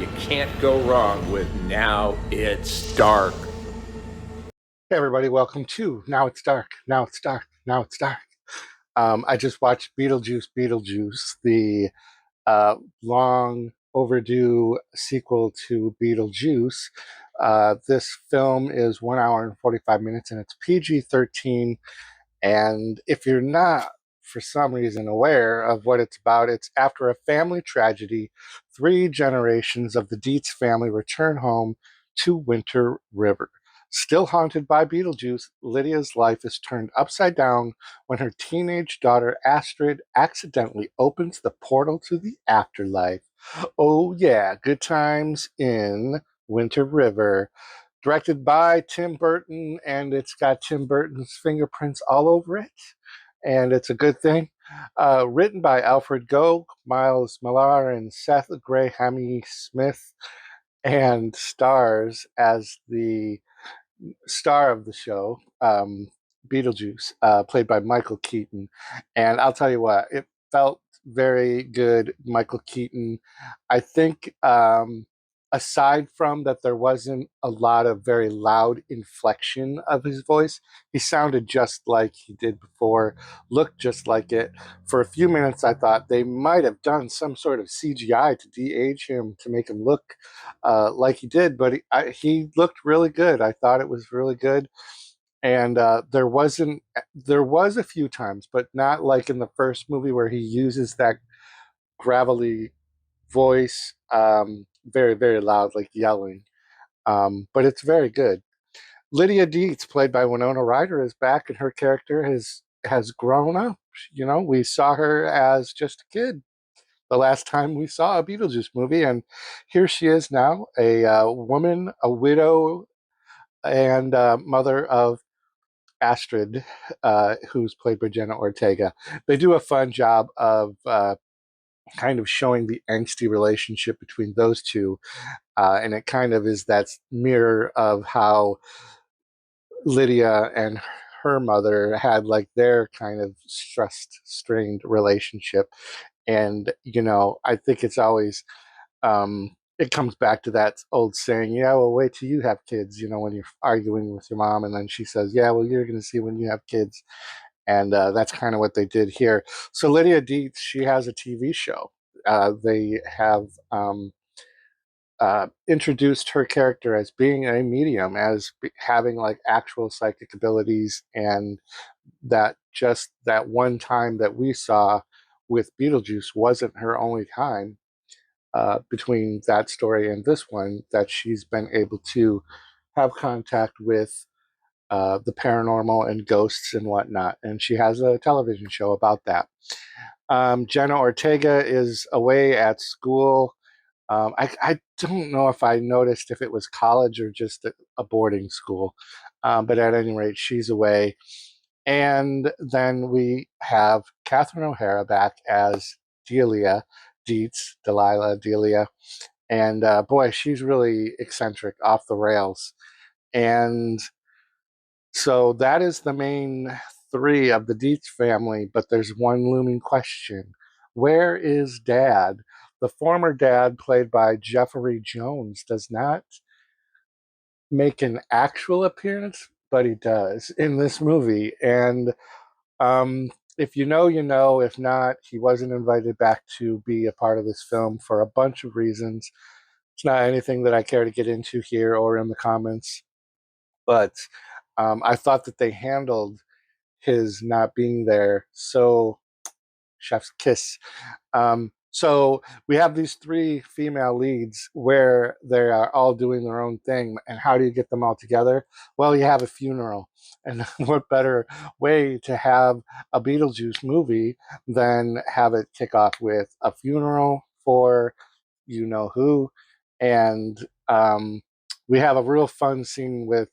You can't go wrong with Now It's Dark. Hey everybody, welcome to Now It's Dark, Now It's Dark, Now It's Dark. I just watched Beetlejuice Beetlejuice, the long overdue sequel to Beetlejuice. This film is 1 hour and 45 minutes and it's PG-13. And if you're not, for some reason, aware of what it's about, it's after a family tragedy, three generations of the Dietz family return home to Winter River. Still haunted by Beetlejuice, Lydia's life is turned upside down when her teenage daughter Astrid accidentally opens the portal to the afterlife. Oh, yeah, good times in Winter River. Directed by Tim Burton, and it's got Tim Burton's fingerprints all over it, and it's a good thing. Written by Alfred Gough, Miles Millar, and Seth Grahame Smith, and stars as the star of the show, Beetlejuice, played by Michael Keaton. And I'll tell you what, it felt very good, Michael Keaton. I think, aside from that, there wasn't a lot of very loud inflection of his voice. He sounded just like he did before, looked just like it. For a few minutes, I thought they might have done some sort of CGI to de-age him to make him look like he did, but he looked really good. I thought it was really good. And there was a few times, but not like in the first movie where he uses that gravelly voice, very, very loud, like yelling. But it's very good. Lydia Dietz, played by Winona Ryder, is back, and her character has grown up. You know, we saw her as just a kid the last time we saw a Beetlejuice movie, and here she is now, a woman, a widow, and mother of Astrid, who's played by Jenna Ortega. They do a fun job of kind of showing the angsty relationship between those two, and it kind of is that mirror of how Lydia and her mother had like their kind of stressed, strained relationship. And, you know, I think it's always, it comes back to that old saying, yeah, well, wait till you have kids, you know, when you're arguing with your mom. And then she says, yeah, well, you're going to see when you have kids. And that's kind of what they did here. So Lydia Dietz, she has a TV show. They have introduced her character as being a medium, as having like actual psychic abilities, and that just that one time that we saw with Beetlejuice wasn't her only time. Between that story and this one, that she's been able to have contact with the paranormal and ghosts and whatnot. And she has a television show about that. Jenna Ortega is away at school. I don't know if I noticed if it was college or just a boarding school, but at any rate, she's away. And then we have Catherine O'Hara back as Delia Dietz, Delilah Delia. And boy, she's really eccentric, off the rails. And so that is the main three of the Dietz family, but there's one looming question. Where is Dad? The former dad, played by Jeffrey Jones, does not make an actual appearance, but he does in this movie. And if you know, you know. If not, he wasn't invited back to be a part of this film for a bunch of reasons. It's not anything that I care to get into here or in the comments, but I thought that they handled his not being there so chef's kiss. So we have these three female leads where they are all doing their own thing. And how do you get them all together? Well, you have a funeral. And what better way to have a Beetlejuice movie than have it kick off with a funeral for you know who? And we have a real fun scene with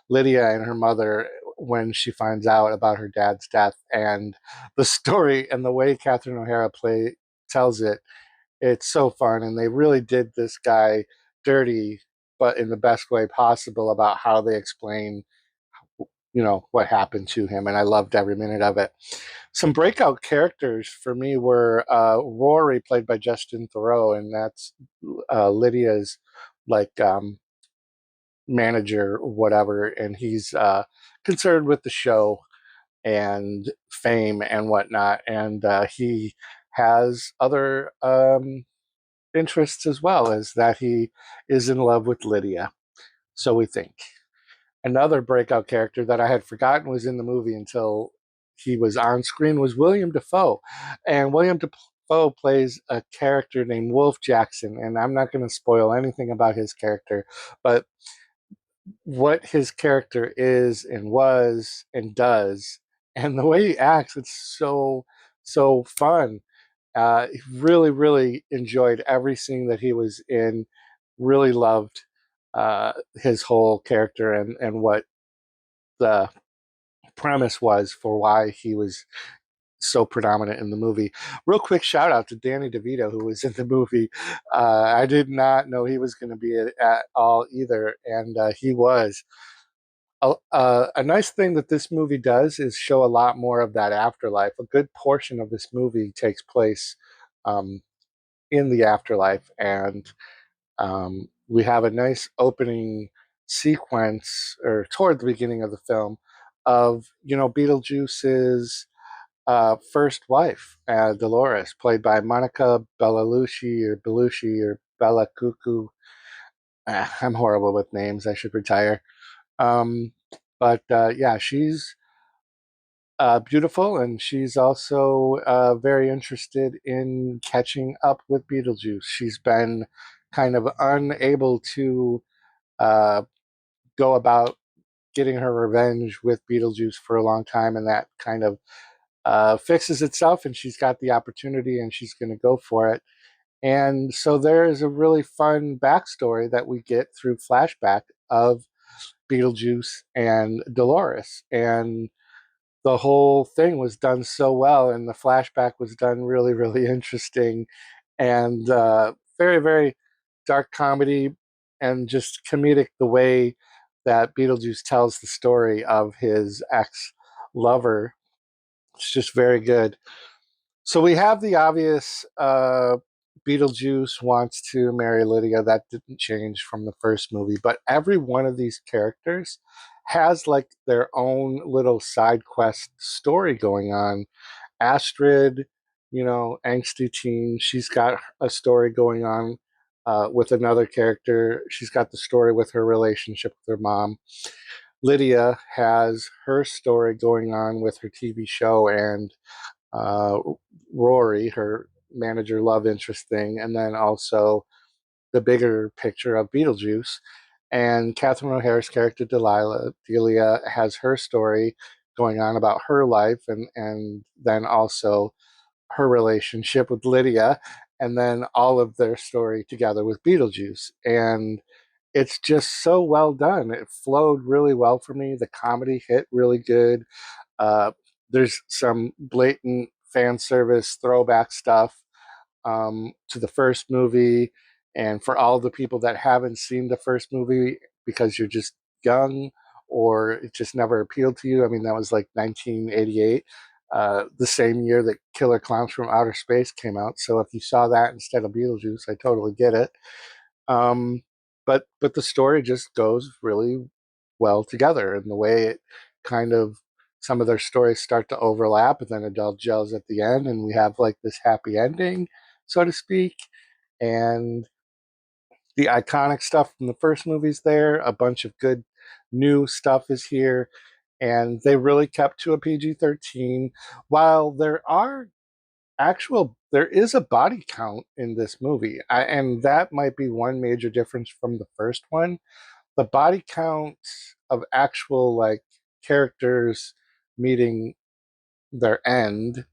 Lydia and her mother when she finds out about her dad's death, and the story and the way Catherine O'Hara tells it. It's so fun, and they really did this guy dirty, but in the best way possible, about how they explain what happened to him, and I loved every minute of it. Some breakout characters for me were Rory, played by Justin Theroux, and that's Lydia's like manager, whatever, and he's concerned with the show and fame and whatnot, and he has other interests as well as that he is in love with Lydia. So we think. Another breakout character that I had forgotten was in the movie until he was on screen was William Dafoe. And William Dafoe plays a character named Wolf Jackson. And I'm not going to spoil anything about his character, but what his character is and was and does, and the way he acts, it's so fun. Really, really enjoyed every scene that he was in. Really loved his whole character and what the premise was for why he was so predominant in the movie. Real quick shout out to Danny DeVito, who was in the movie. I did not know he was going to be at all either, and he was. A nice thing that this movie does is show a lot more of that afterlife. A good portion of this movie takes place um, in the afterlife, and we have a nice opening sequence, or toward the beginning of the film, of Beetlejuice's first wife, Dolores, played by Monica Bella Cuckoo. I'm horrible with names. I should retire. Um, but yeah, she's beautiful, and she's also very interested in catching up with Beetlejuice. She's been kind of unable to uh, go about getting her revenge with Beetlejuice for a long time, and that kind of fixes itself, and she's got the opportunity, and she's going to go for it. And so there is a really fun backstory that we get through flashback of Beetlejuice and Dolores, and the whole thing was done so well, and the flashback was done really, really interesting, and very, very dark comedy, and just comedic the way that Beetlejuice tells the story of his ex lover. It's just very good. So we have the obvious Beetlejuice wants to marry Lydia. That didn't change from the first movie, but every one of these characters has like their own little side quest story going on. Astrid, angsty teen, she's got a story going on with another character. She's got the story with her relationship with her mom. Lydia has her story going on with her TV show and uh, Rory, her manager love interest thing, and then also the bigger picture of Beetlejuice. And Catherine O'Hara's character Delia has her story going on about her life, and then also her relationship with Lydia, and then all of their story together with Beetlejuice. And it's just so well done. It flowed really well for me. The comedy hit really good. uh, there's some blatant fan service throwback stuff to the first movie. And for all the people that haven't seen the first movie because you're just young or it just never appealed to you, I mean, that was like 1988, the same year that Killer Clowns from Outer Space came out. So if you saw that instead of Beetlejuice, I totally get it. Um, but the story just goes really well together, and the way it kind of some of their stories start to overlap, and then it all gels at the end, and we have like this happy ending, so to speak. And the iconic stuff from the first movie's there. A bunch of good new stuff is here, and they really kept to a PG-13. While there is a body count in this movie, and that might be one major difference from the first one. The body count of actual like characters meeting their end,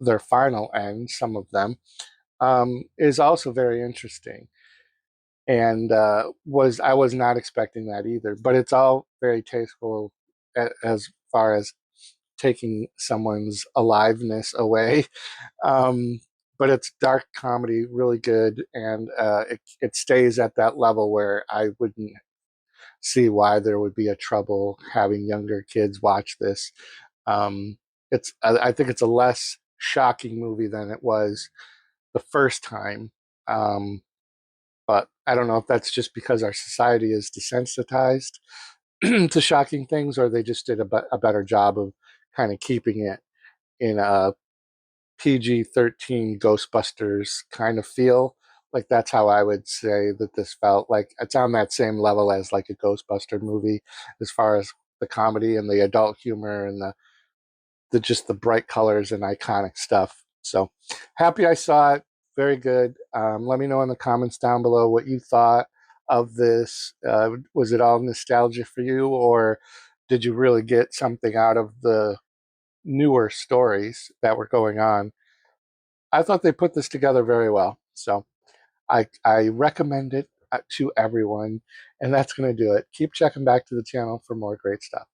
their final end, some of them, is also very interesting. And was I was not expecting that either. But it's all very tasteful as far as taking someone's aliveness away. Um, but it's dark comedy, really good, and it stays at that level where I wouldn't see why there would be a trouble having younger kids watch this. Um, I think it's a less shocking movie than it was the first time. Um, but I don't know if that's just because our society is desensitized to shocking things, or they just did a better job of kind of keeping it in a PG-13 Ghostbusters kind of feel. Like that's how I would say that this felt. Like it's on that same level as like a Ghostbuster movie as far as the comedy and the adult humor and the just the bright colors and iconic stuff. So happy I saw it. Very good. Let me know in the comments down below what you thought of this. Was it all nostalgia for you, or did you really get something out of the newer stories that were going on? I thought they put this together very well. So I recommend it to everyone. And that's going to do it. Keep checking back to the channel for more great stuff.